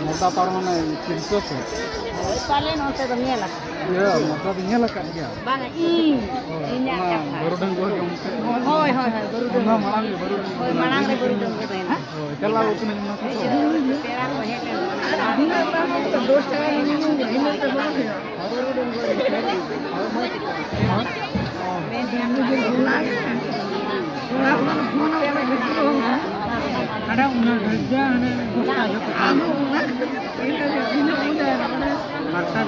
Moda parmana cinta se. Paling nonton dongeng lah. Ya, moda tinggal lah kan dia. Bang, ini apa? Baru dengar yang. Hoi, baru dengar. Mana malang ni baru. Hoi, malang ni baru dengar. Oh, kalau itu ni mana tu? Perang boleh kan? Ini dos taka ini tu boleh. Baru dengar. Ada una kerja, ada dosa juga. Marta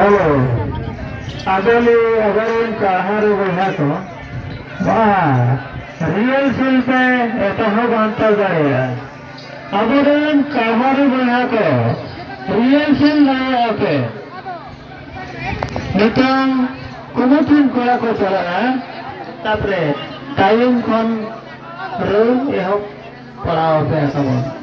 hello अगले अगर इनका हर वह तो वाह real cell पे एतहब अंतर करेगा अगर इनका हर वह तो रियल सेल नहीं आते नितंग कुमुठिन कोड़ा को चला ना तापरे टाइम कौन रो यह पढ़ाओ पे ऐसा बोल